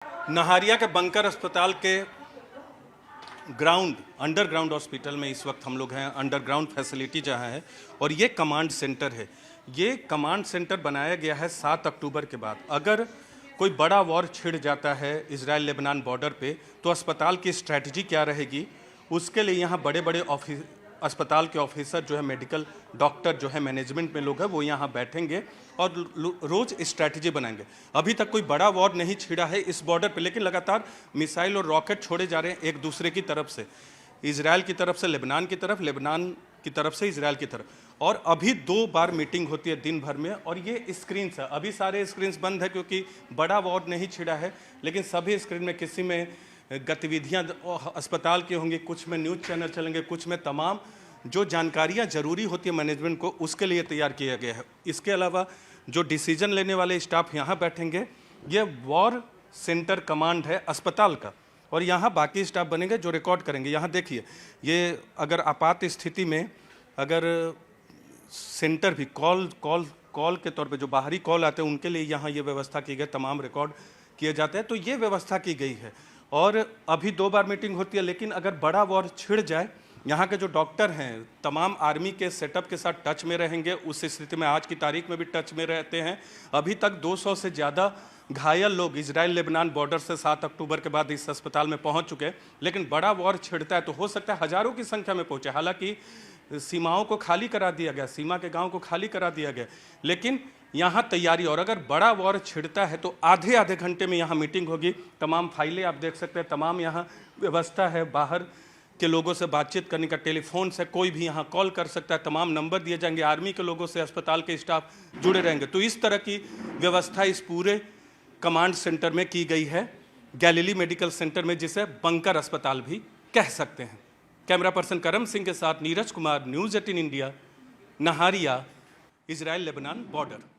Nahariya के bunker अस्पताल के अंडरग्राउंड हॉस्पिटल में इस वक्त हम लोग हैं। अंडरग्राउंड फैसिलिटी जहां है और ये कमांड सेंटर है। ये कमांड सेंटर बनाया गया है 7 अक्टूबर के बाद। अगर कोई बड़ा वॉर छिड़ जाता है इजराइल लेबनान बॉर्डर पे, तो अस्पताल की स्ट्रैटेजी क्या रहेगी, उसके लिए यहाँ बड़े बड़े अस्पताल के ऑफिसर जो है, मेडिकल डॉक्टर जो है, मैनेजमेंट में लोग हैं, वो यहाँ बैठेंगे और रोज स्ट्रैटेजी बनाएंगे। अभी तक कोई बड़ा वॉर नहीं छिड़ा है इस बॉर्डर पे, लेकिन लगातार मिसाइल और रॉकेट छोड़े जा रहे हैं एक दूसरे की तरफ से, इजराइल की तरफ से लेबनान की तरफ, लेबनान की तरफ से इजराइल की तरफ। और अभी 2 बार मीटिंग होती है दिन भर में, और ये स्क्रीन है। अभी सारे स्क्रीन बंद है क्योंकि बड़ा वॉर नहीं छिड़ा है, लेकिन सभी स्क्रीन में किसी में गतिविधियां अस्पताल की होंगी, कुछ में न्यूज़ चैनल चलेंगे, कुछ में तमाम जो जानकारियां जरूरी होती है मैनेजमेंट को, उसके लिए तैयार किया गया है। इसके अलावा जो डिसीजन लेने वाले स्टाफ यहाँ बैठेंगे, ये वॉर सेंटर कमांड है अस्पताल का, और यहाँ बाकी स्टाफ बनेंगे जो रिकॉर्ड करेंगे। यहाँ देखिए, ये अगर आपात स्थिति में अगर सेंटर भी कॉल के तौर पे जो बाहरी कॉल आते हैं, उनके लिए यहाँ ये व्यवस्था की गई, तमाम रिकॉर्ड किए जाते हैं। तो ये व्यवस्था की गई है। और अभी 2 बार मीटिंग होती है, लेकिन अगर बड़ा वॉर छिड़ जाए, यहाँ के जो डॉक्टर हैं तमाम आर्मी के सेटअप के साथ टच में रहेंगे। उस स्थिति में आज की तारीख में भी टच में रहते हैं। अभी तक 200 से ज़्यादा घायल लोग इजराइल लेबनान बॉर्डर से 7 अक्टूबर के बाद इस अस्पताल में पहुँच चुके हैं। लेकिन बड़ा वॉर छिड़ता है तो हो सकता है हज़ारों की संख्या में पहुँचे। हालांकि सीमाओं को खाली करा दिया गया, सीमा के गाँव को खाली करा दिया गया, लेकिन यहाँ तैयारी। और अगर बड़ा वॉर छिड़ता है तो आधे घंटे में यहाँ मीटिंग होगी। तमाम फाइलें आप देख सकते हैं, तमाम यहाँ व्यवस्था है। बाहर के लोगों से बातचीत करने का टेलीफोन से कोई भी यहाँ कॉल कर सकता है, तमाम नंबर दिए जाएंगे। आर्मी के लोगों से अस्पताल के स्टाफ जुड़े रहेंगे। तो इस तरह की व्यवस्था इस पूरे कमांड सेंटर में की गई है, गैलीली मेडिकल सेंटर में, जिसे बंकर अस्पताल भी कह सकते हैं। कैमरा पर्सन करम सिंह के साथ Neeraj Kumar, news 18 India, Nahariya, Israel Lebanon border.